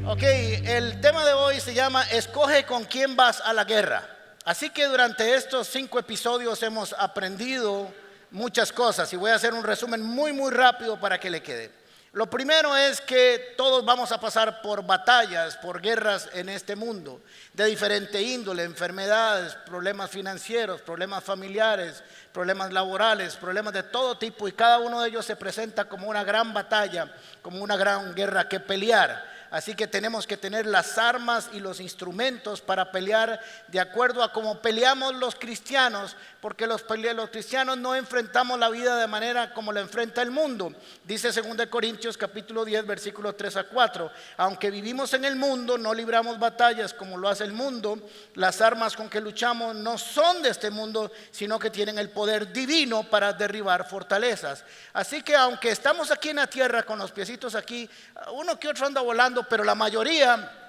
Ok, el tema de hoy se llama Escoge con quién vas a la guerra. Así que durante estos 5 episodios hemos aprendido muchas cosas y voy a hacer un resumen muy rápido para que le quede. Lo primero es que todos vamos a pasar por batallas, por guerras en este mundo, de diferente índole, enfermedades, problemas financieros, problemas familiares, problemas laborales, problemas de todo tipo, y cada uno de ellos se presenta como una gran batalla, como una gran guerra que pelear. Así que tenemos que tener las armas y los instrumentos para pelear de acuerdo a cómo peleamos los cristianos, porque los cristianos no enfrentamos la vida de manera como la enfrenta el mundo. Dice 2 Corintios capítulo 10 versículos 3 a 4: aunque vivimos en el mundo, no libramos batallas como lo hace el mundo. Las armas con que luchamos no son de este mundo, sino que tienen el poder divino para derribar fortalezas. Así que aunque estamos aquí en la tierra con los piecitos aquí, uno que otro anda volando, pero la mayoría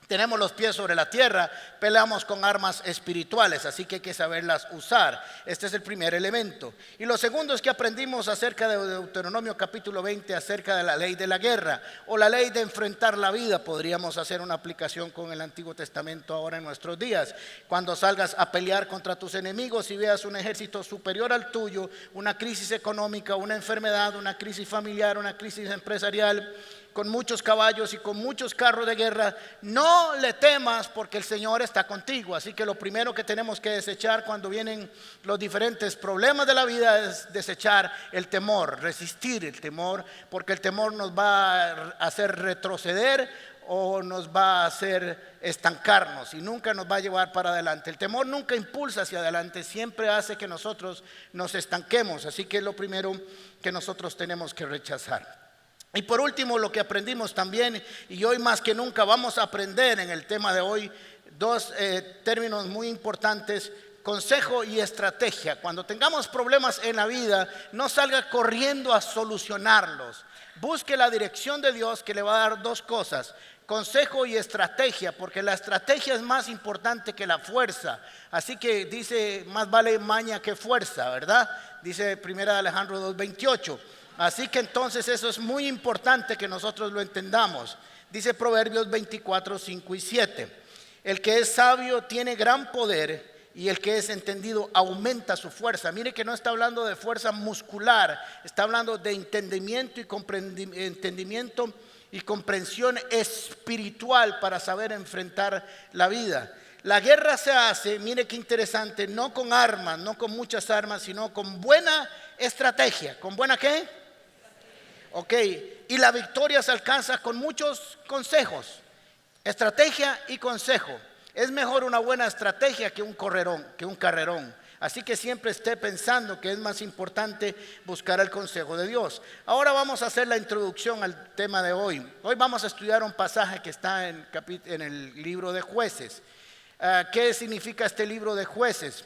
tenemos los pies sobre la tierra, peleamos con armas espirituales, así que hay que saberlas usar. Este es el primer elemento. Y lo segundo es que aprendimos acerca de Deuteronomio capítulo 20, acerca de la ley de la guerra o la ley de enfrentar la vida. Podríamos hacer una aplicación con el Antiguo Testamento ahora en nuestros días. Cuando salgas a pelear contra tus enemigos y veas un ejército superior al tuyo, una crisis económica, una enfermedad, una crisis familiar, una crisis empresarial, con muchos caballos y con muchos carros de guerra, no le temas, porque el Señor está contigo. Así que lo primero que tenemos que desechar cuando vienen los diferentes problemas de la vida es desechar el temor, resistir el temor, porque el temor nos va a hacer retroceder o nos va a hacer estancarnos y nunca nos va a llevar para adelante. El temor nunca impulsa hacia adelante, siempre hace que nosotros nos estanquemos. Así que es lo primero que nosotros tenemos que rechazar. Y por último, lo que aprendimos también, y hoy más que nunca vamos a aprender en el tema de hoy, 2 términos muy importantes: consejo y estrategia. Cuando tengamos problemas en la vida, no salga corriendo a solucionarlos. Busque la dirección de Dios, que le va a dar 2 cosas: consejo y estrategia, porque la estrategia es más importante que la fuerza. Así que dice, más vale maña que fuerza, ¿verdad? Dice 1 Alejandro 2:28. Así que entonces eso es muy importante que nosotros lo entendamos. Dice Proverbios 24, 5 y 7: el que es sabio tiene gran poder, y el que es entendido aumenta su fuerza. Mire que no está hablando de fuerza muscular, está hablando de entendimiento y comprensión espiritual para saber enfrentar la vida. La guerra se hace, mire qué interesante, no con armas, no con muchas armas, sino con buena estrategia. ¿Con buena qué? Ok, y la victoria se alcanza con muchos consejos, estrategia y consejo. Es mejor una buena estrategia que un carrerón. Así que siempre esté pensando que es más importante buscar el consejo de Dios. Ahora vamos a hacer la introducción al tema de hoy. Hoy vamos a estudiar un pasaje que está en el libro de Jueces. ¿Qué significa este libro de Jueces?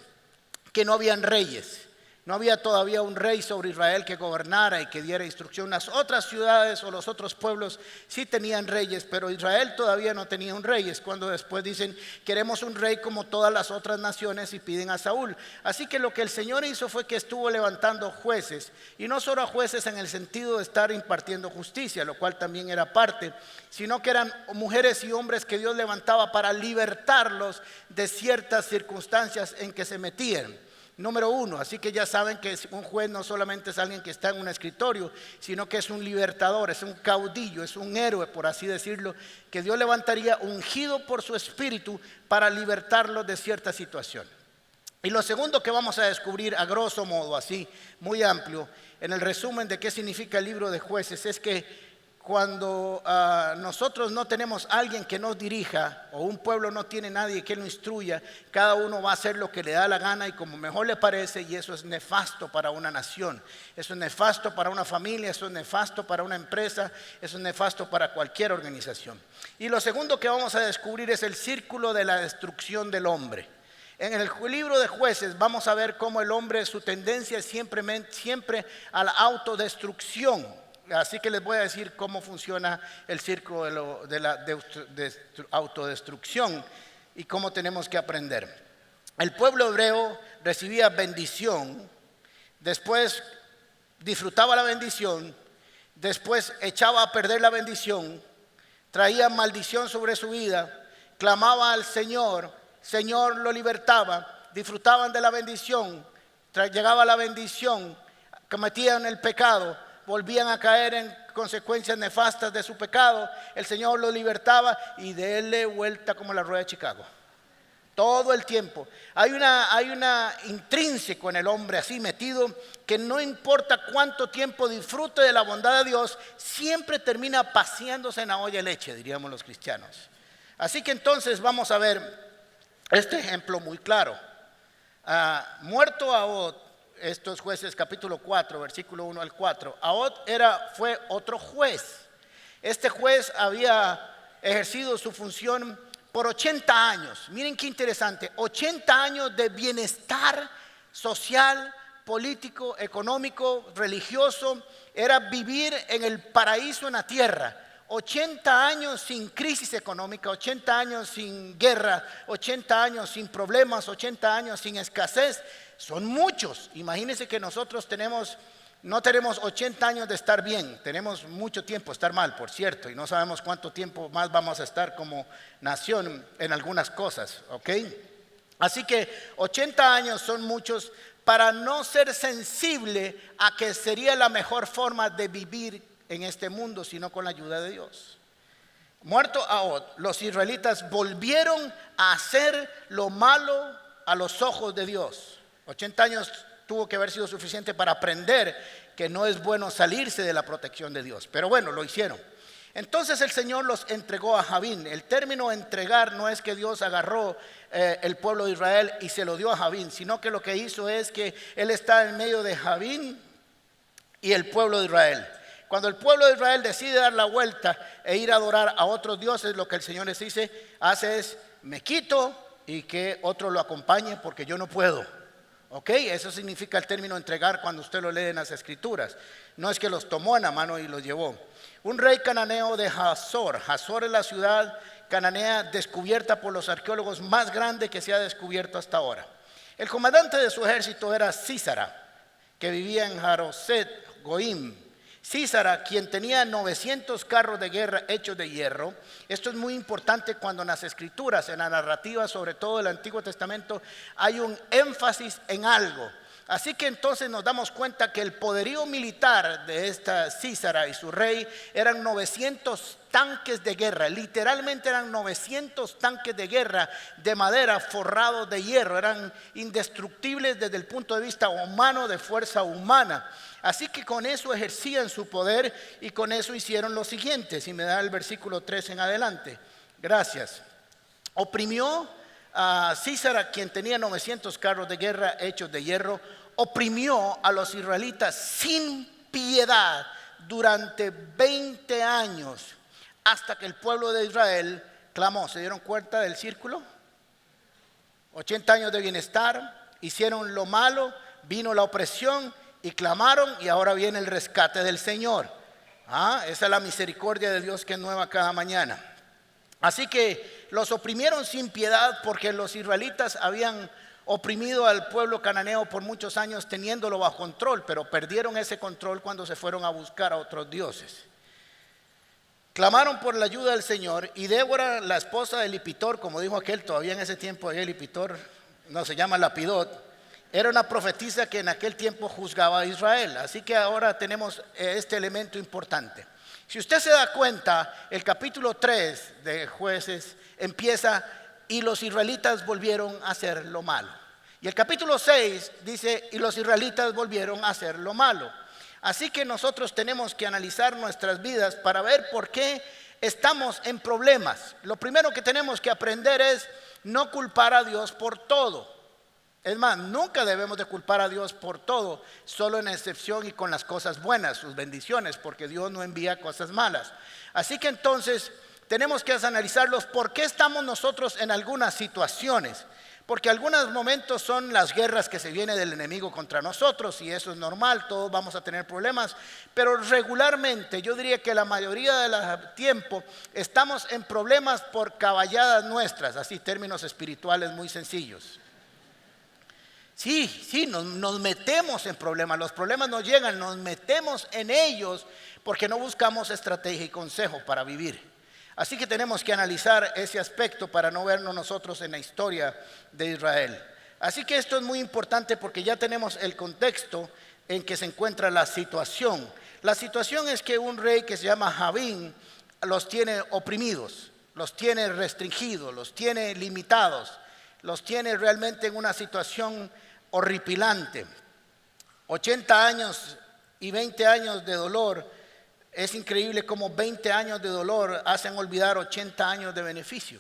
Que no habían reyes. No había todavía un rey sobre Israel que gobernara y que diera instrucción. Las otras ciudades o los otros pueblos sí tenían reyes, pero Israel todavía no tenía un rey. Es cuando después dicen, queremos un rey como todas las otras naciones, y piden a Saúl. Así que lo que el Señor hizo fue que estuvo levantando jueces, y no solo a jueces en el sentido de estar impartiendo justicia, lo cual también era parte, sino que eran mujeres y hombres que Dios levantaba para libertarlos de ciertas circunstancias en que se metían. Número 1, así que ya saben que un juez no solamente es alguien que está en un escritorio, sino que es un libertador, es un caudillo, es un héroe, por así decirlo, que Dios levantaría ungido por su espíritu para libertarlo de cierta situación. Y lo segundo que vamos a descubrir a grosso modo, así muy amplio, en el resumen de qué significa el libro de Jueces, es que cuando nosotros no tenemos alguien que nos dirija, o un pueblo no tiene nadie que lo instruya, cada uno va a hacer lo que le da la gana y como mejor le parece, y eso es nefasto para una nación, eso es nefasto para una familia, eso es nefasto para una empresa, eso es nefasto para cualquier organización. Y lo segundo que vamos a descubrir es el círculo de la destrucción del hombre. En el libro de Jueces vamos a ver cómo el hombre, su tendencia es siempre a la autodestrucción. Así que les voy a decir cómo funciona el círculo de la autodestrucción y cómo tenemos que aprender. El pueblo hebreo recibía bendición, después disfrutaba la bendición, después echaba a perder la bendición, traía maldición sobre su vida, clamaba al Señor, Señor lo libertaba, disfrutaban de la bendición, llegaba la bendición, cometían el pecado, volvían a caer en consecuencias nefastas de su pecado, el Señor lo libertaba y déle vuelta como la rueda de Chicago. Todo el tiempo. Hay una intrínseco en el hombre así metido que no importa cuánto tiempo disfrute de la bondad de Dios, siempre termina paseándose en la olla de leche, diríamos los cristianos. Así que entonces vamos a ver este ejemplo muy claro. Muerto Ahod, esto es Jueces capítulo 4, versículo 1 al 4. Ahod fue otro juez. Este juez había ejercido su función por 80 años. Miren qué interesante, 80 años de bienestar social, político, económico, religioso. Era vivir en el paraíso en la tierra. 80 años sin crisis económica, 80 años sin guerra, 80 años sin problemas, 80 años sin escasez. Son muchos. Imagínense que nosotros no tenemos 80 años de estar bien, tenemos mucho tiempo de estar mal, por cierto, y no sabemos cuánto tiempo más vamos a estar como nación en algunas cosas, ¿ok? Así que 80 años son muchos para no ser sensible a que sería la mejor forma de vivir en este mundo, sino con la ayuda de Dios. Muerto Ahod, los israelitas volvieron a hacer lo malo a los ojos de Dios. 80 años tuvo que haber sido suficiente para aprender que no es bueno salirse de la protección de Dios. Pero bueno, lo hicieron. Entonces el Señor los entregó a Javín. El término entregar no es que Dios agarró el pueblo de Israel y se lo dio a Javín, sino que lo que hizo es que Él está en medio de Javín y el pueblo de Israel. Cuando el pueblo de Israel decide dar la vuelta e ir a adorar a otros dioses, lo que el Señor les hace es: me quito y que otro lo acompañe porque yo no puedo. Ok, eso significa el término entregar cuando usted lo lee en las escrituras. No es que los tomó en la mano y los llevó. Un rey cananeo de Hazor. Hazor es la ciudad cananea descubierta por los arqueólogos más grande que se ha descubierto hasta ahora. El comandante de su ejército era Sísara, que vivía en Haroset Goim. Sísara, quien tenía 900 carros de guerra hechos de hierro. Esto es muy importante cuando en las escrituras, en la narrativa, sobre todo del Antiguo Testamento, hay un énfasis en algo. Así que entonces nos damos cuenta que el poderío militar de esta Sísara y su rey eran 900 tanques de guerra. Literalmente eran 900 tanques de guerra de madera forrados de hierro. Eran indestructibles desde el punto de vista humano, de fuerza humana. Así que con eso ejercían su poder y con eso hicieron lo siguiente. Si me da el versículo 3 en adelante. Gracias. Oprimió a Sísara, quien tenía 900 carros de guerra hechos de hierro. Oprimió a los israelitas sin piedad durante 20 años hasta que el pueblo de Israel clamó. ¿Se dieron cuenta del círculo? 80 años de bienestar, hicieron lo malo, vino la opresión y clamaron, y ahora viene el rescate del Señor. Esa es la misericordia de Dios que es nueva cada mañana. Así que los oprimieron sin piedad porque los israelitas habían oprimido al pueblo cananeo por muchos años teniéndolo bajo control, pero perdieron ese control cuando se fueron a buscar a otros dioses. Clamaron por la ayuda del Señor, y Débora, la esposa de Lipitor, como dijo aquel, todavía en ese tiempo Lipitor, no se llama Lapidot, era una profetisa que en aquel tiempo juzgaba a Israel. Así que ahora tenemos este elemento importante. Si usted se da cuenta, el capítulo 3 de Jueces empieza: y los israelitas volvieron a hacer lo malo. Y el capítulo 6 dice: y los israelitas volvieron a hacer lo malo. Así que nosotros tenemos que analizar nuestras vidas para ver por qué estamos en problemas. Lo primero que tenemos que aprender es no culpar a Dios por todo. Es más, nunca debemos de culpar a Dios por todo, solo en excepción y con las cosas buenas, sus bendiciones, porque Dios no envía cosas malas. Así que entonces tenemos que analizarlos por qué estamos nosotros en algunas situaciones. Porque algunos momentos son las guerras que se viene del enemigo contra nosotros, y eso es normal, todos vamos a tener problemas. Pero regularmente, yo diría que la mayoría del tiempo estamos en problemas por caballadas nuestras, así términos espirituales muy sencillos. Sí, nos metemos en problemas, los problemas nos llegan, nos metemos en ellos porque no buscamos estrategia y consejo para vivir. Así que tenemos que analizar ese aspecto para no vernos nosotros en la historia de Israel. Así que esto es muy importante porque ya tenemos el contexto en que se encuentra la situación. La situación es que un rey que se llama Javín los tiene oprimidos, los tiene restringidos, los tiene limitados, los tiene realmente en una situación horripilante. 80 años y 20 años de dolor. Es increíble cómo 20 años de dolor hacen olvidar 80 años de beneficio.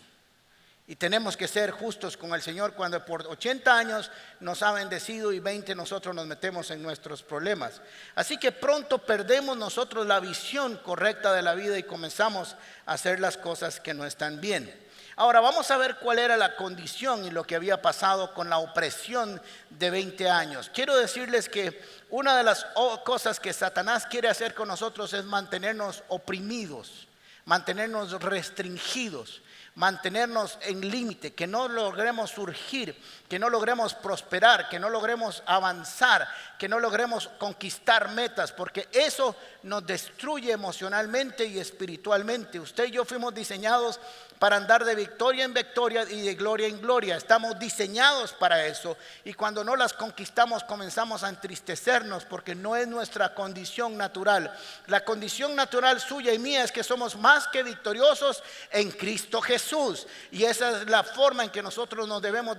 Y tenemos que ser justos con el Señor cuando por 80 años nos ha bendecido y 20 nosotros nos metemos en nuestros problemas. Así que pronto perdemos nosotros la visión correcta de la vida y comenzamos a hacer las cosas que no están bien. Ahora vamos a ver cuál era la condición y lo que había pasado con la opresión de 20 años. Quiero decirles que una de las cosas que Satanás quiere hacer con nosotros es mantenernos oprimidos, mantenernos restringidos, mantenernos en límite, que no logremos surgir, que no logremos prosperar, que no logremos avanzar, que no logremos conquistar metas, porque eso nos destruye emocionalmente y espiritualmente. Usted y yo fuimos diseñados para andar de victoria en victoria y de gloria en gloria. Estamos diseñados para eso, y cuando no las conquistamos comenzamos a entristecernos porque no es nuestra condición natural. La condición natural suya y mía es que somos más que victoriosos en Cristo Jesús, y esa es la forma en que nosotros nos debemos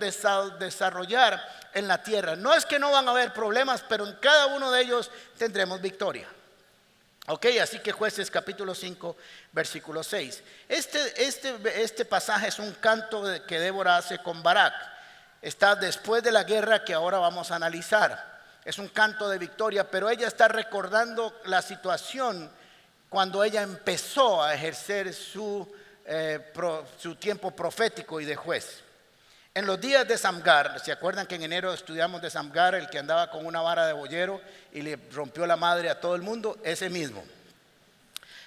desarrollar en la tierra. No es que no van a haber problemas, pero en cada uno de ellos tendremos victoria. Ok, así que Jueces capítulo 5 versículo 6. Este pasaje es un canto que Débora hace con Barak. Está después de la guerra que ahora vamos a analizar. Es un canto de victoria, pero ella está recordando la situación cuando ella empezó a ejercer su tiempo profético y de juez. En los días de Samgar, ¿se acuerdan que en enero estudiamos de Samgar, el que andaba con una vara de boyero y le rompió la madre a todo el mundo? Ese mismo.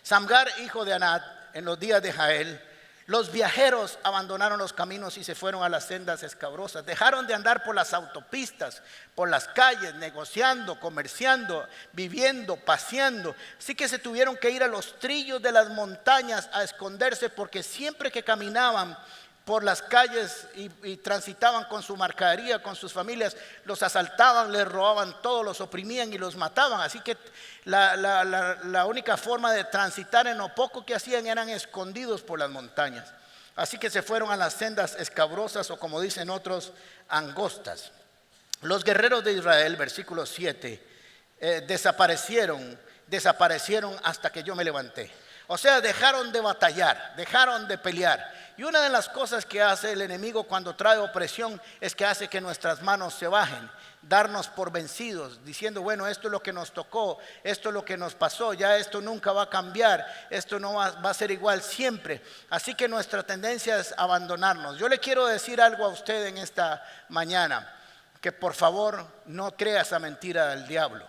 Samgar, hijo de Anat, en los días de Jael, los viajeros abandonaron los caminos y se fueron a las sendas escabrosas. Dejaron de andar por las autopistas, por las calles, negociando, comerciando, viviendo, paseando. Así que se tuvieron que ir a los trillos de las montañas a esconderse, porque siempre que caminaban por las calles y transitaban con su mercadería, con sus familias, los asaltaban, les robaban todo, los oprimían y los mataban. Así que la única forma de transitar en lo poco que hacían eran escondidos por las montañas. Así que se fueron a las sendas escabrosas, o como dicen otros, angostas. Los guerreros de Israel, versículo 7, desaparecieron hasta que yo me levanté. O sea, dejaron de batallar, dejaron de pelear. Y una de las cosas que hace el enemigo cuando trae opresión es que hace que nuestras manos se bajen, darnos por vencidos, diciendo, bueno, esto es lo que nos tocó, esto es lo que nos pasó, ya esto nunca va a cambiar, esto no va a ser igual siempre. Así que nuestra tendencia es abandonarnos. Yo le quiero decir algo a usted en esta mañana, que por favor no crea esa mentira del diablo.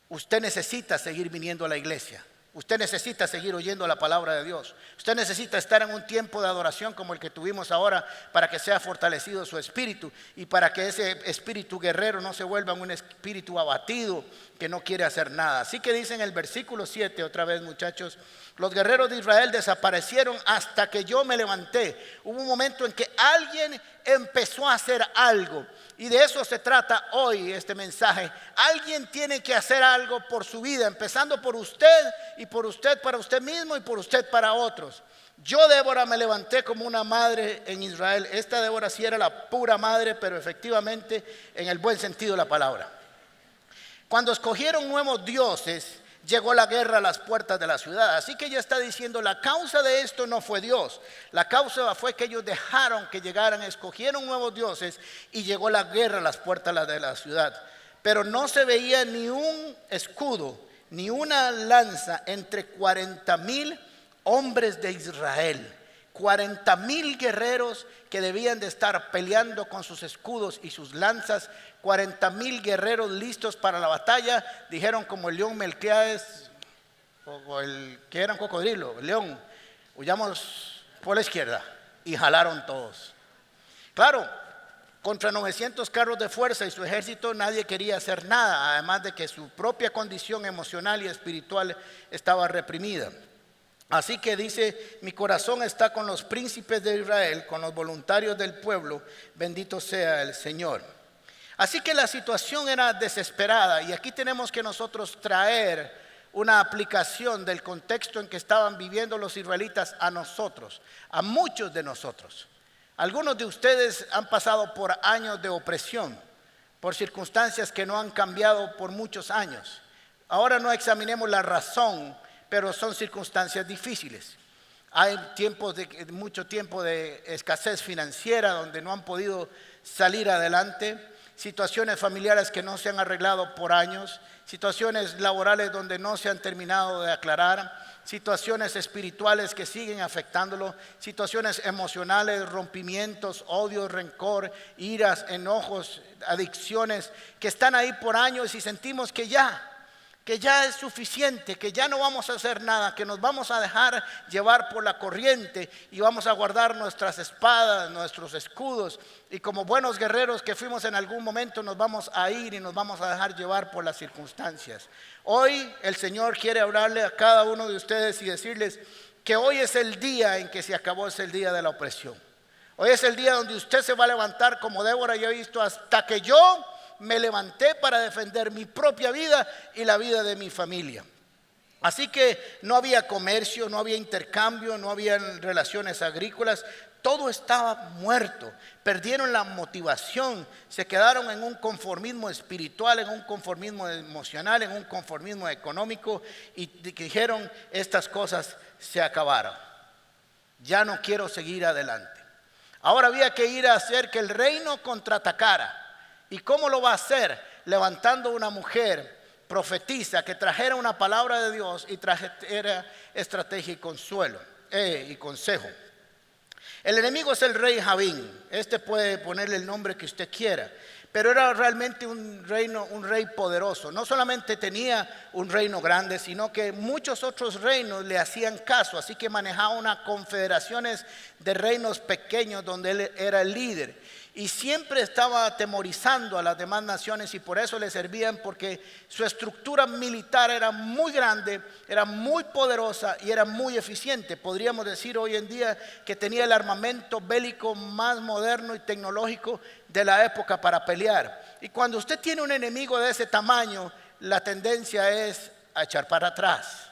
Usted necesita seguir viniendo a la iglesia. Usted necesita seguir oyendo la palabra de Dios. Usted necesita estar en un tiempo de adoración como el que tuvimos ahora, para que sea fortalecido su espíritu y para que ese espíritu guerrero no se vuelva un espíritu abatido que no quiere hacer nada. Así que dice en el versículo 7 otra vez, muchachos: los guerreros de Israel desaparecieron hasta que yo me levanté. Hubo un momento en que alguien empezó a hacer algo, y de eso se trata hoy este mensaje. Alguien tiene que hacer algo por su vida, empezando por usted, y por usted para usted mismo, y por usted para otros. Yo, Débora, me levanté como una madre en Israel. Esta Débora sí era la pura madre, pero efectivamente en el buen sentido de la palabra. Cuando escogieron nuevos dioses, llegó la guerra a las puertas de la ciudad. Así que ella está diciendo, la causa de esto no fue Dios. La causa fue que ellos dejaron que llegaran, escogieron nuevos dioses, y llegó la guerra a las puertas de la ciudad. Pero no se veía ni un escudo, ni una lanza entre 40,000 hombres de Israel. 40,000 guerreros que debían de estar peleando con sus escudos y sus lanzas. 40,000 guerreros listos para la batalla. Dijeron como el león Melquiades, o el que era un cocodrilo, el león: huyamos por la izquierda. Y jalaron todos. Claro, contra 900 carros de fuerza y su ejército nadie quería hacer nada, además de que su propia condición emocional y espiritual estaba reprimida. Así que dice, mi corazón está con los príncipes de Israel, con los voluntarios del pueblo, bendito sea el Señor. Así que la situación era desesperada y aquí tenemos que nosotros traer una aplicación del contexto en que estaban viviendo los israelitas a nosotros, a muchos de nosotros. Algunos de ustedes han pasado por años de opresión, por circunstancias que no han cambiado por muchos años. Ahora no examinemos la razón, pero son circunstancias difíciles. Hay mucho tiempo de escasez financiera donde no han podido salir adelante, situaciones familiares que no se han arreglado por años, situaciones laborales donde no se han terminado de aclarar, situaciones espirituales que siguen afectándolo, situaciones emocionales, rompimientos, odio, rencor, iras, enojos, adicciones que están ahí por años y sentimos que ya es suficiente, que ya no vamos a hacer nada, que nos vamos a dejar llevar por la corriente y vamos a guardar nuestras espadas, nuestros escudos, y como buenos guerreros que fuimos en algún momento nos vamos a ir y nos vamos a dejar llevar por las circunstancias. Hoy el Señor quiere hablarle a cada uno de ustedes y decirles que hoy es el día en que se acabó, es el día de la opresión. Hoy es el día donde usted se va a levantar como Débora. Yo he visto hasta que yo me levanté para defender mi propia vida y la vida de mi familia. Así que no había comercio, no había intercambio, no había relaciones agrícolas, todo estaba muerto. Perdieron la motivación, se quedaron en un conformismo espiritual, en un conformismo emocional, en un conformismo económico y dijeron, estas cosas se acabaron. Ya no quiero seguir adelante. Ahora había que ir a hacer que el reino contraatacara. ¿Y cómo lo va a hacer? Levantando una mujer profetisa que trajera una palabra de Dios y trajera estrategia y consuelo y consejo. El enemigo es el rey Javín. Este puede ponerle el nombre que usted quiera, pero era realmente un rey poderoso. No solamente tenía un reino grande, sino que muchos otros reinos le hacían caso. Así que manejaba unas confederaciones de reinos pequeños donde él era el líder. Y siempre estaba atemorizando a las demás naciones y por eso le servían, porque su estructura militar era muy grande, era muy poderosa y era muy eficiente. Podríamos decir hoy en día que tenía el armamento bélico más moderno y tecnológico de la época para pelear. Y cuando usted tiene un enemigo de ese tamaño, la tendencia es a echar para atrás.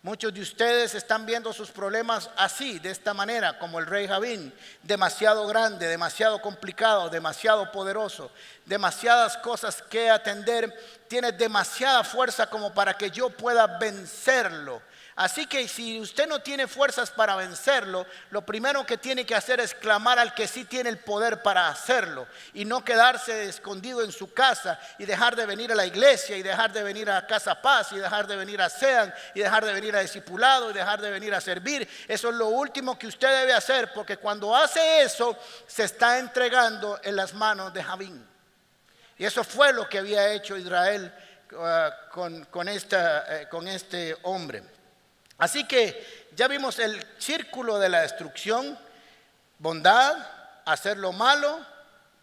Muchos de ustedes están viendo sus problemas así, de esta manera, como el rey Javín, demasiado grande, demasiado complicado, demasiado poderoso, demasiadas cosas que atender, tiene demasiada fuerza como para que yo pueda vencerlo. Así que si usted no tiene fuerzas para vencerlo, lo primero que tiene que hacer es clamar al que sí tiene el poder para hacerlo y no quedarse escondido en su casa y dejar de venir a la iglesia y dejar de venir a Casa Paz y dejar de venir a SEAN y dejar de venir a discipulado y dejar de venir a servir. Eso es lo último que usted debe hacer, porque cuando hace eso se está entregando en las manos de Javín. Y eso fue lo que había hecho Israel con este hombre. Así que ya vimos el círculo de la destrucción: bondad, hacer lo malo,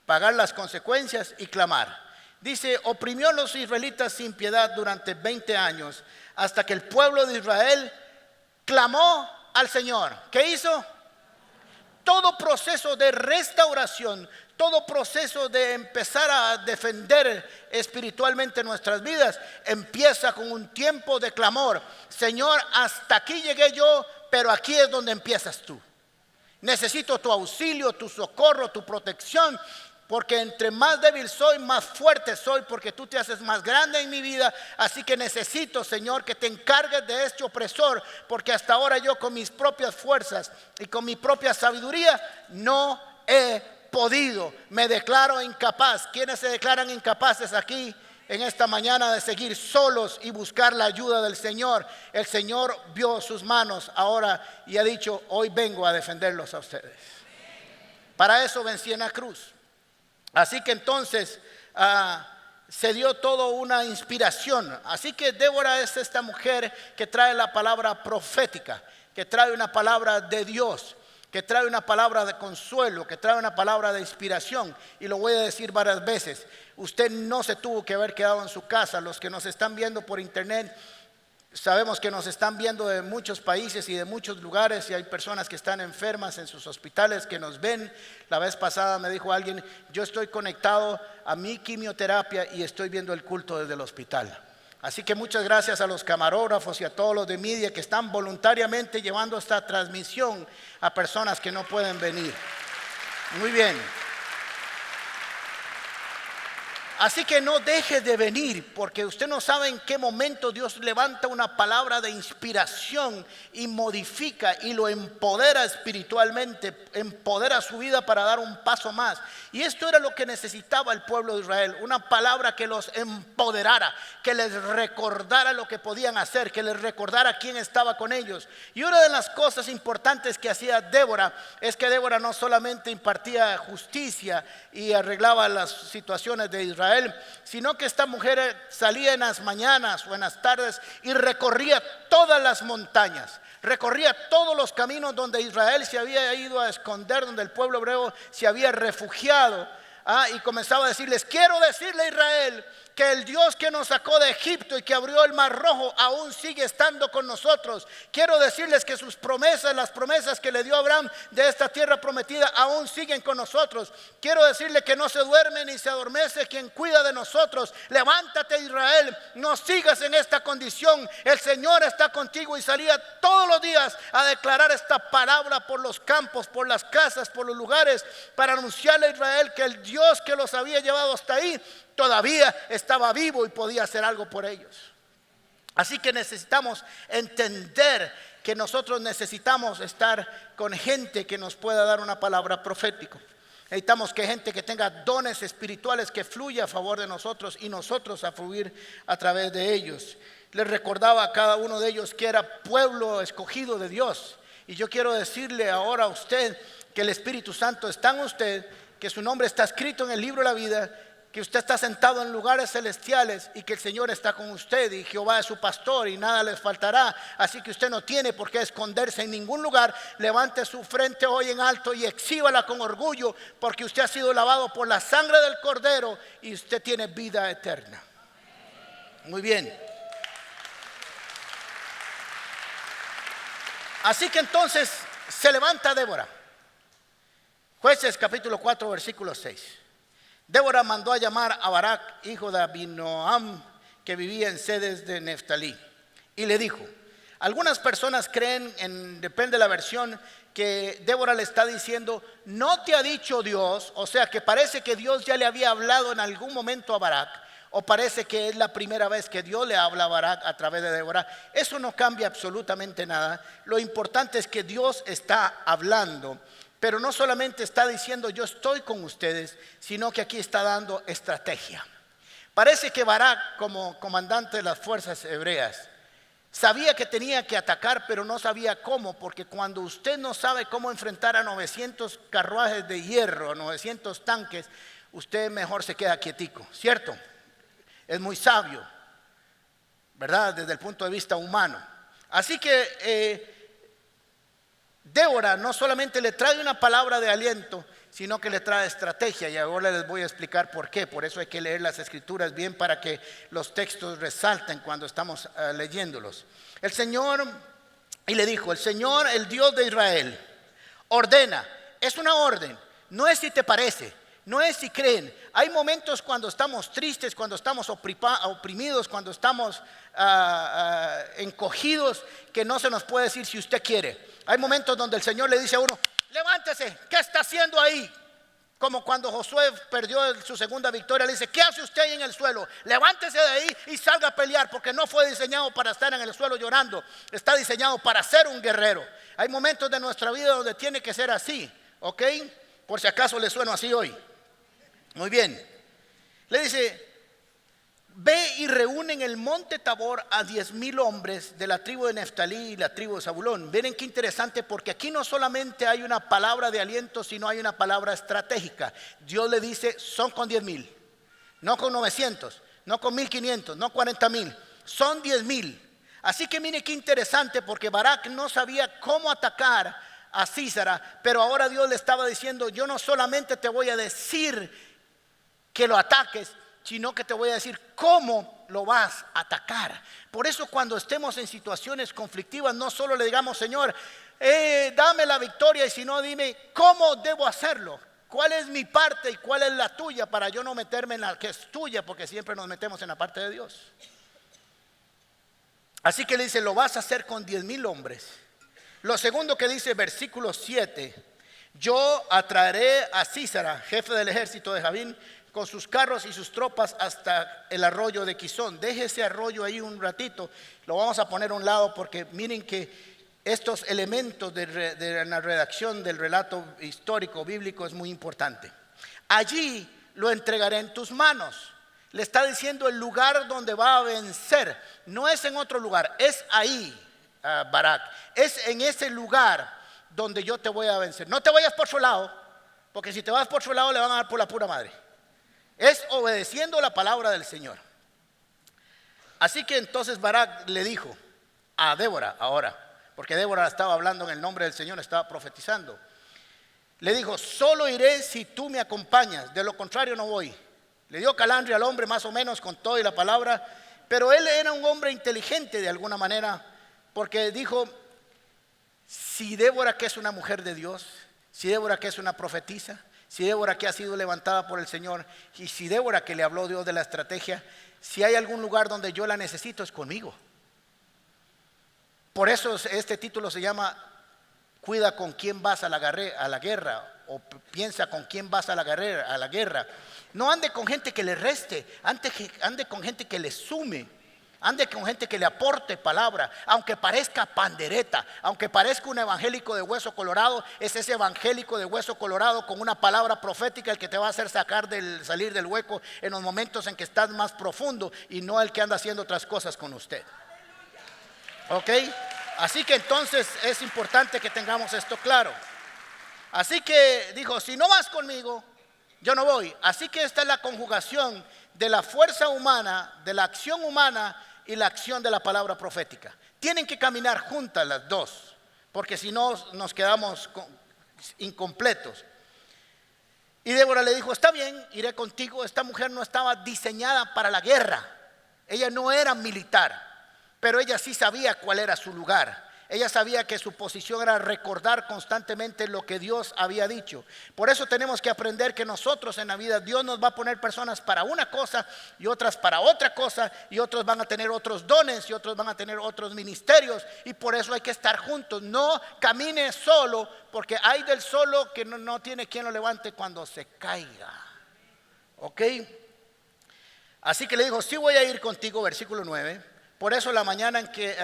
pagar las consecuencias y clamar. Dice, oprimió a los israelitas sin piedad durante 20 años hasta que el pueblo de Israel clamó al Señor. ¿Qué hizo? Todo proceso de restauración, todo proceso de empezar a defender espiritualmente nuestras vidas empieza con un tiempo de clamor. Señor, hasta aquí llegué yo, pero aquí es donde empiezas tú. Necesito tu auxilio, tu socorro, tu protección, porque entre más débil soy, más fuerte soy, porque tú te haces más grande en mi vida. Así que necesito, Señor, que te encargues de este opresor, porque hasta ahora yo con mis propias fuerzas y con mi propia sabiduría no he podido. Me declaro incapaz. ¿Quiénes se declaran incapaces aquí en esta mañana de seguir solos y buscar la ayuda del Señor? El Señor vio sus manos ahora y ha dicho, hoy vengo a defenderlos a ustedes. Para eso vencí en la cruz. Así que entonces se dio toda una inspiración. Así que Débora es esta mujer que trae la palabra profética, que trae una palabra de Dios, que trae una palabra de consuelo, que trae una palabra de inspiración. Y lo voy a decir varias veces. Usted no se tuvo que haber quedado en su casa. Los que nos están viendo por internet, Sabemos que nos están viendo de muchos países y de muchos lugares, y hay personas que están enfermas en sus hospitales que nos ven. La vez pasada me dijo alguien: yo estoy conectado a mi quimioterapia y estoy viendo el culto desde el hospital. Así que muchas gracias a los camarógrafos y a todos los de media que están voluntariamente llevando esta transmisión a personas que no pueden venir. Muy bien. Así que no deje de venir, porque usted no sabe en qué momento Dios levanta una palabra de inspiración y modifica y lo empodera espiritualmente, empodera su vida para dar un paso más. Y esto era lo que necesitaba el pueblo de Israel, una palabra que los empoderara, que les recordara lo que podían hacer, que les recordara quién estaba con ellos. Y una de las cosas importantes que hacía Débora es que Débora no solamente impartía justicia y arreglaba las situaciones de Israel, sino que esta mujer salía en las mañanas o en las tardes y recorría todas las montañas, recorría todos los caminos donde Israel se había ido a esconder, donde el pueblo hebreo se había refugiado, y comenzaba a decirles: quiero decirle a Israel que el Dios que nos sacó de Egipto y que abrió el Mar Rojo aún sigue estando con nosotros. Quiero decirles que sus promesas, las promesas que le dio Abraham de esta tierra prometida, aún siguen con nosotros. Quiero decirle que no se duerme ni se adormece quien cuida de nosotros. Levántate, Israel, no sigas en esta condición. El Señor está contigo. Y salía todos los días a declarar esta palabra por los campos, por las casas, por los lugares, para anunciarle a Israel que el Dios que los había llevado hasta ahí todavía estaba vivo y podía hacer algo por ellos. Así que necesitamos entender que nosotros necesitamos estar con gente que nos pueda dar una palabra profética. Necesitamos que gente que tenga dones espirituales que fluya a favor de nosotros y nosotros a fluir a través de ellos. Les recordaba a cada uno de ellos que era pueblo escogido de Dios. Y yo quiero decirle ahora a usted que el Espíritu Santo está en usted, que su nombre está escrito en el libro de la vida, que usted está sentado en lugares celestiales y que el Señor está con usted y Jehová es su pastor y nada les faltará. Así que usted no tiene por qué esconderse en ningún lugar. Levante su frente hoy en alto y exhíbala con orgullo, porque usted ha sido lavado por la sangre del Cordero y usted tiene vida eterna. Muy bien. Así que entonces se levanta Débora. Jueces capítulo 4 versículo 6. Débora mandó a llamar a Barak, hijo de Abinoam, que vivía en Cedes de Neftalí, y le dijo: algunas personas creen, depende de la versión, que Débora le está diciendo: no te ha dicho Dios, o sea que parece que Dios ya le había hablado en algún momento a Barak, o parece que es la primera vez que Dios le habla a Barak a través de Débora. Eso no cambia absolutamente nada. Lo importante es que Dios está hablando. Pero no solamente está diciendo yo estoy con ustedes, sino que aquí está dando estrategia. Parece que Barak, como comandante de las fuerzas hebreas, sabía que tenía que atacar, pero no sabía cómo, porque cuando usted no sabe cómo enfrentar a 900 carruajes de hierro, 900 tanques, usted mejor se queda quietico, ¿cierto? Es muy sabio, ¿verdad? Desde el punto de vista humano. Así que Débora no solamente le trae una palabra de aliento, sino que le trae estrategia, y ahora les voy a explicar por qué. Por eso hay que leer las escrituras bien para que los textos resalten cuando estamos leyéndolos. El Señor, y le dijo: el Señor, el Dios de Israel, ordena. Es una orden, no es si te parece, no es si creen. Hay momentos cuando estamos tristes, cuando estamos oprimidos, cuando estamos encogidos, que no se nos puede decir si usted quiere. Hay momentos donde el Señor le dice a uno: levántese, ¿qué está haciendo ahí? Como cuando Josué perdió su segunda victoria, le dice: ¿qué hace usted ahí en el suelo? Levántese de ahí y salga a pelear, porque no fue diseñado para estar en el suelo llorando, está diseñado para ser un guerrero. Hay momentos de nuestra vida donde tiene que ser así, ¿ok? Por si acaso le sueno así hoy. Muy bien. Le dice: ve y reúne en el monte Tabor a 10,000 hombres de la tribu de Neftalí y la tribu de Zabulón. Miren qué interesante, porque aquí no solamente hay una palabra de aliento, sino hay una palabra estratégica. Dios le dice: son con 10,000, no con 900, no con 1,500, no 40,000, son 10,000. Así que mire qué interesante, porque Barak no sabía cómo atacar a Sísara, pero ahora Dios le estaba diciendo: yo no solamente te voy a decir que lo ataques, sino que te voy a decir cómo lo vas a atacar. Por eso cuando estemos en situaciones conflictivas, no solo le digamos, Señor, dame la victoria, y si no, dime cómo debo hacerlo. ¿Cuál es mi parte y cuál es la tuya, para yo no meterme en la que es tuya? Porque siempre nos metemos en la parte de Dios. Así que le dice, lo vas a hacer con 10,000 hombres. Lo segundo que dice versículo 7, yo atraeré a Sísara, jefe del ejército de Jabín, con sus carros y sus tropas hasta el arroyo de Quizón. Deje ese arroyo ahí un ratito, lo vamos a poner a un lado, porque miren que estos elementos de la redacción del relato histórico bíblico es muy importante. Allí lo entregaré en tus manos. Le está diciendo el lugar donde va a vencer. No es en otro lugar, es ahí, Barak. Es en ese lugar donde yo te voy a vencer. No te vayas por su lado, porque si te vas por su lado le van a dar por la pura madre. Es obedeciendo la palabra del Señor. Así que entonces Barak le dijo a Débora, ahora, porque Débora estaba hablando en el nombre del Señor, estaba profetizando. Le dijo, solo iré si tú me acompañas, de lo contrario no voy. Le dio calandria al hombre más o menos con todo y la palabra, pero él era un hombre inteligente de alguna manera, porque dijo, si Débora, que es una mujer de Dios, si Débora, que es una profetisa, si Débora, que ha sido levantada por el Señor, y si Débora, que le habló Dios de la estrategia, si hay algún lugar donde yo la necesito, es conmigo. Por eso este título se llama cuida con quién vas a la guerra, o piensa con quién vas a la guerra. No ande con gente que le reste, ande con gente que le sume. Ande con gente que le aporte palabra, aunque parezca pandereta, aunque parezca un evangélico de hueso colorado, es ese evangélico de hueso colorado con una palabra profética el que te va a hacer salir del hueco en los momentos en que estás más profundo, y no el que anda haciendo otras cosas con usted. ¿Ok? Así que entonces es importante que tengamos esto claro. Así que dijo, si no vas conmigo, yo no voy. Así que esta es la conjugación de la fuerza humana, de la acción humana y la acción de la palabra profética. Tienen que caminar juntas las dos, porque si no nos quedamos incompletos. Y Débora le dijo, está bien, iré contigo. Esta mujer no estaba diseñada para la guerra. Ella no era militar, pero ella sí sabía cuál era su lugar. Ella sabía que su posición era recordar constantemente lo que Dios había dicho. Por eso tenemos que aprender que nosotros en la vida, Dios nos va a poner personas para una cosa y otras para otra cosa, y otros van a tener otros dones y otros van a tener otros ministerios, y por eso hay que estar juntos. No camine solo, porque hay del solo que no tiene quien lo levante cuando se caiga. ¿Ok? Así que le dijo, sí voy a ir contigo, versículo 9. Por eso la mañana en que,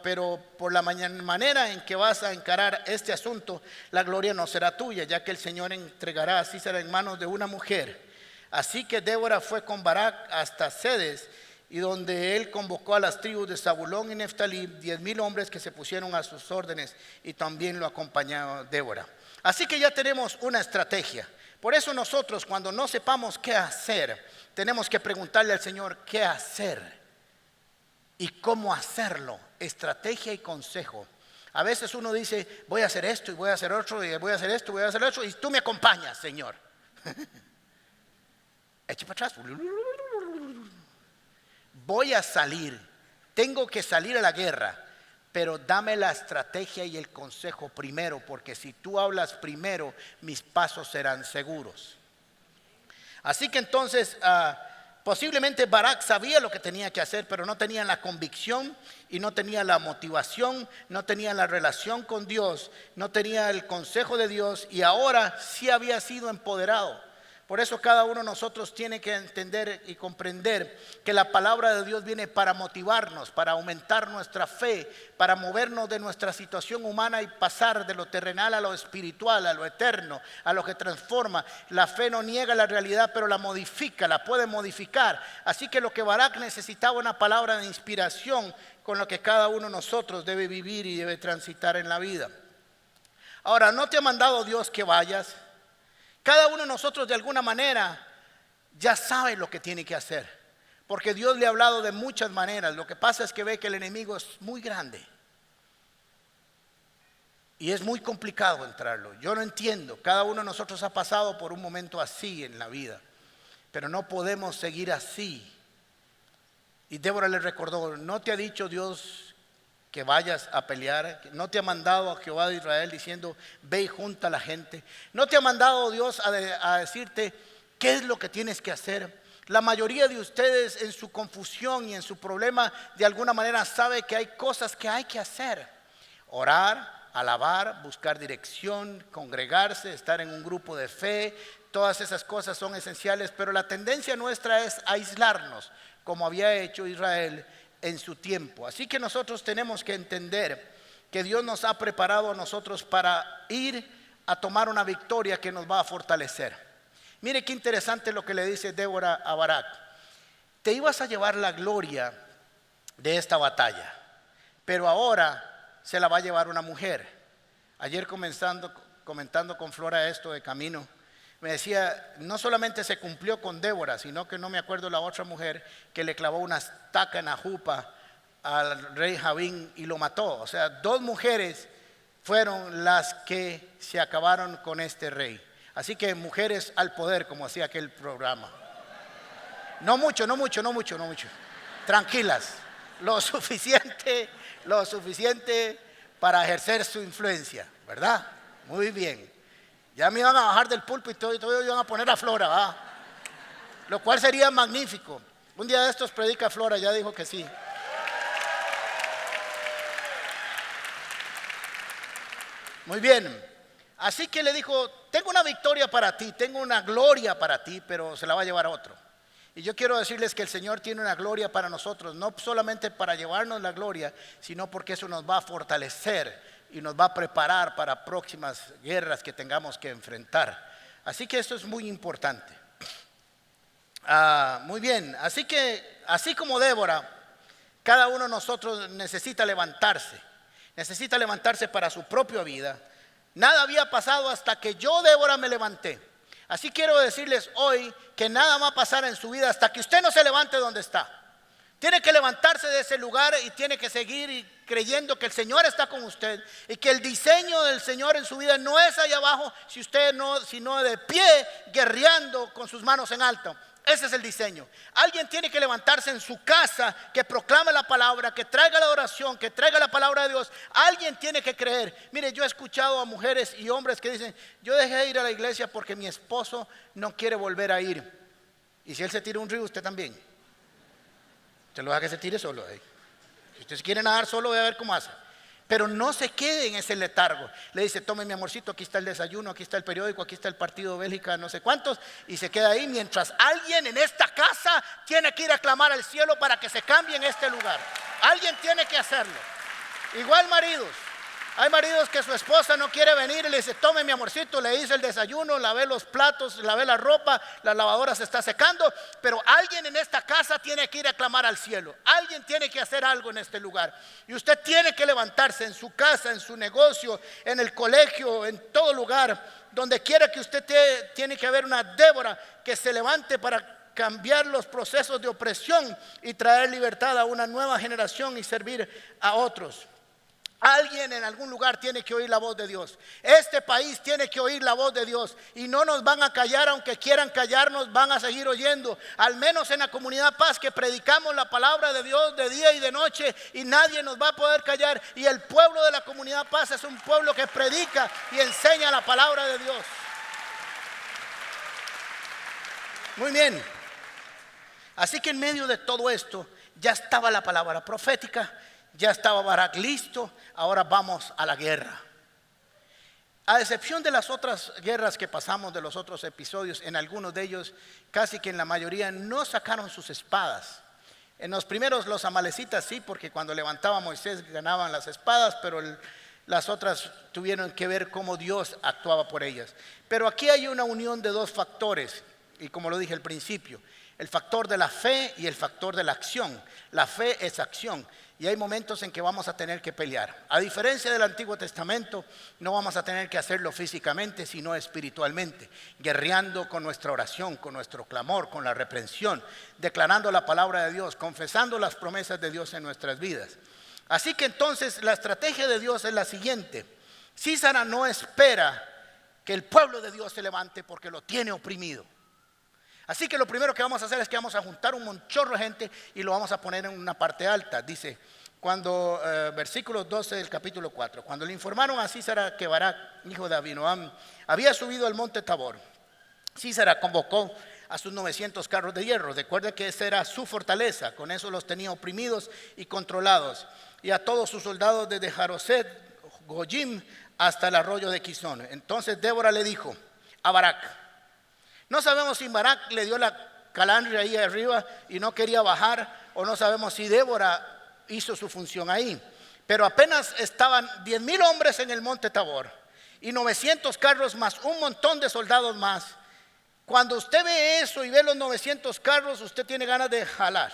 pero por la manera en que vas a encarar este asunto, la gloria no será tuya, ya que el Señor entregará a Sísara en manos de una mujer. Así que Débora fue con Barak hasta Cedes, y donde él convocó a las tribus de Zabulón y Neftalí, 10,000 hombres que se pusieron a sus órdenes, y también lo acompañó Débora. Así que ya tenemos una estrategia. Por eso nosotros, cuando no sepamos qué hacer, tenemos que preguntarle al Señor qué hacer y cómo hacerlo, estrategia y consejo. A veces uno dice, voy a hacer esto y voy a hacer otro, y voy a hacer esto y voy a hacer otro, y tú me acompañas, Señor. Eche para atrás. Voy a salir, tengo que salir a la guerra, pero dame la estrategia y el consejo primero, porque si tú hablas primero, mis pasos serán seguros. Así que entonces posiblemente Barak sabía lo que tenía que hacer, pero no tenía la convicción y no tenía la motivación, no tenía la relación con Dios, no tenía el consejo de Dios, y ahora sí había sido empoderado. Por eso cada uno de nosotros tiene que entender y comprender que la palabra de Dios viene para motivarnos, para aumentar nuestra fe, para movernos de nuestra situación humana y pasar de lo terrenal a lo espiritual, a lo eterno, a lo que transforma. La fe no niega la realidad, pero la modifica, la puede modificar. Así que lo que Barak necesitaba, una palabra de inspiración con lo que cada uno de nosotros debe vivir y debe transitar en la vida. Ahora, ¿no te ha mandado Dios que vayas? Cada uno de nosotros de alguna manera ya sabe lo que tiene que hacer, porque Dios le ha hablado de muchas maneras. Lo que pasa es que ve que el enemigo es muy grande y es muy complicado entrarlo. Yo no entiendo, cada uno de nosotros ha pasado por un momento así en la vida, pero no podemos seguir así. Y Débora le recordó, ¿no te ha dicho Dios que vayas a pelear? ¿No te ha mandado a Jehová de Israel diciendo, ve y junta a la gente? ¿No te ha mandado Dios a decirte qué es lo que tienes que hacer? La mayoría de ustedes en su confusión y en su problema de alguna manera sabe que hay cosas que hay que hacer. Orar, alabar, buscar dirección, congregarse, estar en un grupo de fe. Todas esas cosas son esenciales, pero la tendencia nuestra es aislarnos, como había hecho Israel en su tiempo. Así que nosotros tenemos que entender que Dios nos ha preparado a nosotros para ir a tomar una victoria que nos va a fortalecer. Mire qué interesante lo que le dice Débora a Barak. Te ibas a llevar la gloria de esta batalla, pero ahora se la va a llevar una mujer. Ayer comentando con Flora esto de camino, me decía, no solamente se cumplió con Débora, sino que no me acuerdo la otra mujer que le clavó una estaca en la jupa al rey Javín y lo mató. O sea, 2 mujeres fueron las que se acabaron con este rey. Así que mujeres al poder, como hacía aquel programa. No mucho. Tranquilas, lo suficiente para ejercer su influencia, ¿verdad? Muy bien. Ya me iban a bajar del púlpito y todavía iban a poner a Flora, ¿verdad? Lo cual sería magnífico. Un día de estos predica Flora, ya dijo que sí. Muy bien. Así que le dijo, tengo una victoria para ti, tengo una gloria para ti, pero se la va a llevar a otro. Y yo quiero decirles que el Señor tiene una gloria para nosotros, no solamente para llevarnos la gloria, sino porque eso nos va a fortalecer y nos va a preparar para próximas guerras que tengamos que enfrentar. Así que esto es muy importante. Muy bien, así que así como Débora, cada uno de nosotros necesita levantarse para su propia vida. Nada había pasado hasta que yo, Débora, me levanté. Así quiero decirles hoy que nada va a pasar en su vida hasta que usted no se levante donde está. Tiene que levantarse de ese lugar y tiene que seguir creyendo que el Señor está con usted y que el diseño del Señor en su vida no es allá abajo, sino de pie, guerreando con sus manos en alto. Ese es el diseño. Alguien tiene que levantarse en su casa, que proclame la palabra, que traiga la oración, que traiga la palabra de Dios. Alguien tiene que creer. Mire, yo he escuchado a mujeres y hombres que dicen, yo dejé de ir a la iglesia porque mi esposo no quiere volver a ir. Y si él se tira un río, usted también. Usted lo deja que se tire solo. Si usted quiere nadar solo, voy a ver cómo hace. Pero no se quede en ese letargo. Le dice, tome mi amorcito, aquí está el desayuno, aquí está el periódico, aquí está el partido Bélgica, no sé cuántos. Y se queda ahí mientras alguien en esta casa tiene que ir a clamar al cielo para que se cambie en este lugar. Alguien tiene que hacerlo. Igual maridos. Hay maridos que su esposa no quiere venir y le dice, tome mi amorcito, le hice el desayuno, lavé los platos, lavé la ropa, la lavadora se está secando, pero alguien en esta casa tiene que ir a clamar al cielo. Alguien tiene que hacer algo en este lugar. Y usted tiene que levantarse en su casa, en su negocio, en el colegio, en todo lugar, donde quiera que usted tiene que haber una Débora que se levante para cambiar los procesos de opresión y traer libertad a una nueva generación y servir a otros. Alguien en algún lugar tiene que oír la voz de Dios. Este país tiene que oír la voz de Dios. Y no nos van a callar, aunque quieran callarnos, van a seguir oyendo. Al menos en la comunidad Paz, que predicamos la palabra de Dios de día y de noche, y nadie nos va a poder callar. Y el pueblo de la comunidad Paz es un pueblo que predica y enseña la palabra de Dios. Muy bien. Así que en medio de todo esto ya estaba la palabra profética. Ya estaba Barak listo, ahora vamos a la guerra. A excepción de las otras guerras que pasamos, de los otros episodios, en algunos de ellos, casi que en la mayoría, no sacaron sus espadas. En los primeros los amalecitas sí, porque cuando levantaba a Moisés ganaban las espadas, pero las otras tuvieron que ver cómo Dios actuaba por ellas. Pero aquí hay una unión de 2 factores, y como lo dije al principio, el factor de la fe y el factor de la acción. La fe es acción. Y hay momentos en que vamos a tener que pelear. A diferencia del Antiguo Testamento, no vamos a tener que hacerlo físicamente, sino espiritualmente, guerreando con nuestra oración, con nuestro clamor, con la reprensión, declarando la palabra de Dios, confesando las promesas de Dios en nuestras vidas. Así que entonces la estrategia de Dios es la siguiente. Sísara no espera que el pueblo de Dios se levante porque lo tiene oprimido. Así que lo primero que vamos a hacer es que vamos a juntar un monchorro de gente y lo vamos a poner en una parte alta. Dice, versículo 12 del capítulo 4, cuando le informaron a Sísara que Barak, hijo de Abinoam, había subido al monte Tabor, Sísara convocó a sus 900 carros de hierro. Recuerda que esa era su fortaleza, con eso los tenía oprimidos y controlados, y a todos sus soldados desde Jaroset, Goyim, hasta el arroyo de Quizón. Entonces Débora le dijo a Barak, no sabemos si Barak le dio la calandria ahí arriba y no quería bajar, o no sabemos si Débora hizo su función ahí, pero apenas estaban 10,000 hombres en el monte Tabor y 900 carros más un montón de soldados más. Cuando usted ve eso y ve los 900 carros, usted tiene ganas de jalar.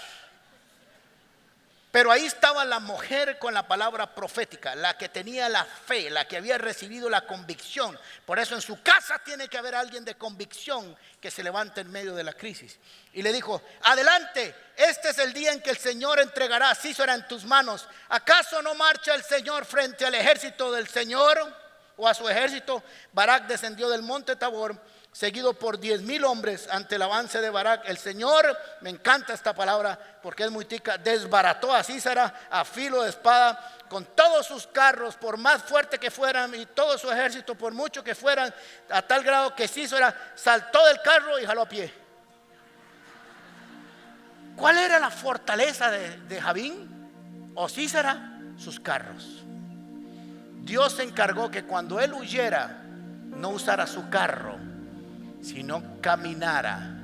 Pero ahí estaba la mujer con la palabra profética, la que tenía la fe, la que había recibido la convicción. Por eso en su casa tiene que haber alguien de convicción que se levante en medio de la crisis. Y le dijo, adelante, este es el día en que el Señor entregará a Sísara en tus manos. ¿Acaso no marcha el Señor frente al ejército del Señor o a su ejército? Barak descendió del monte Tabor, seguido por 10,000 hombres. Ante el avance de Barak, el Señor, me encanta esta palabra porque es muy tica, desbarató a Sísara a filo de espada con todos sus carros, por más fuerte que fueran, y todo su ejército, por mucho que fueran, a tal grado que Sísara saltó del carro y jaló a pie. ¿Cuál era la fortaleza de Jabín o Sísara? Sus carros. Dios se encargó que cuando él huyera, no usara su carro, sino caminara.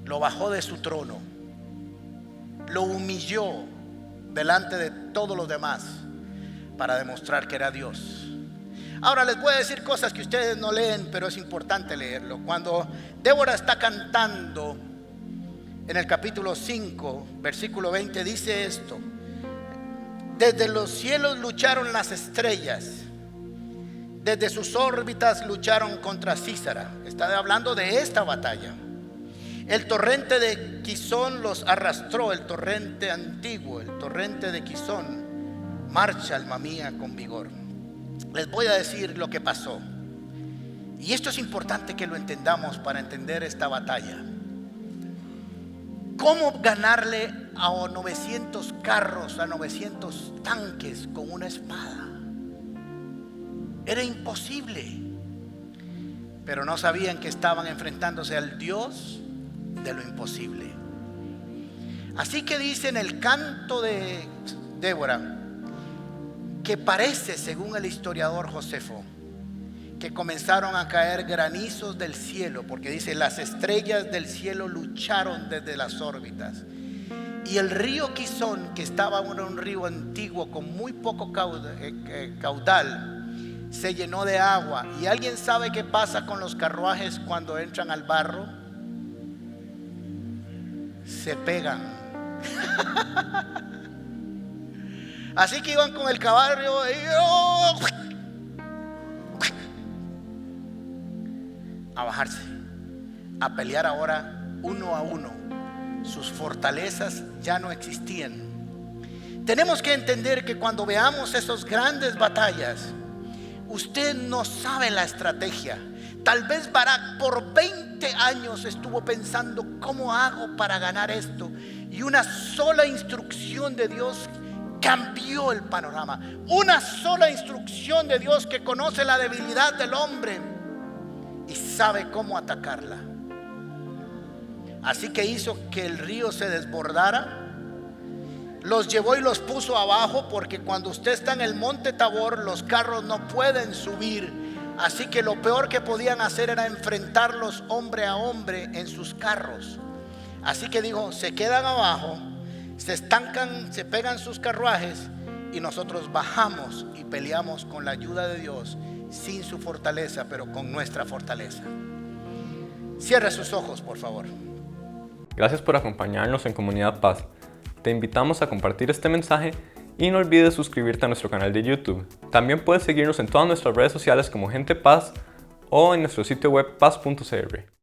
Lo bajó de su trono, lo humilló delante de todos los demás para demostrar que era Dios. Ahora les voy a decir cosas que ustedes no leen, pero es importante leerlo. Cuando Débora está cantando en el capítulo 5, versículo 20, dice esto: desde los cielos lucharon las estrellas, desde sus órbitas lucharon contra Sísara. Está hablando de esta batalla. El torrente de Quizón los arrastró, el torrente antiguo, el torrente de Quizón marcha, alma mía, con vigor. Les voy a decir lo que pasó, y esto es importante que lo entendamos para entender esta batalla. ¿Cómo ganarle a 900 carros, a 900 tanques con una espada? Era imposible, pero no sabían que estaban enfrentándose al Dios de lo imposible. Así que dice en el canto de Débora que parece, según el historiador Josefo, que comenzaron a caer granizos del cielo, porque dice las estrellas del cielo lucharon desde las órbitas, y el río Quizón, que estaba un río antiguo con muy poco caudal, se llenó de agua. ¿Y alguien sabe qué pasa con los carruajes cuando entran al barro? Se pegan. Así que iban con el caballo y a bajarse, a pelear ahora uno a uno. Sus fortalezas ya no existían. Tenemos que entender que cuando veamos esas grandes batallas, usted no sabe la estrategia. Tal vez Barak por 20 años estuvo pensando, ¿cómo hago para ganar esto? Y una sola instrucción de Dios cambió el panorama. Una sola instrucción de Dios que conoce la debilidad del hombre y sabe cómo atacarla. Así que hizo que el río se desbordara, los llevó y los puso abajo, porque cuando usted está en el monte Tabor, los carros no pueden subir. Así que lo peor que podían hacer era enfrentarlos hombre a hombre en sus carros. Así que dijo, se quedan abajo, se estancan, se pegan sus carruajes, y nosotros bajamos y peleamos con la ayuda de Dios, sin su fortaleza, pero con nuestra fortaleza. Cierre sus ojos, por favor. Gracias por acompañarnos en Comunidad Paz. Te invitamos a compartir este mensaje y no olvides suscribirte a nuestro canal de YouTube. También puedes seguirnos en todas nuestras redes sociales como Gente Paz o en nuestro sitio web paz.cr.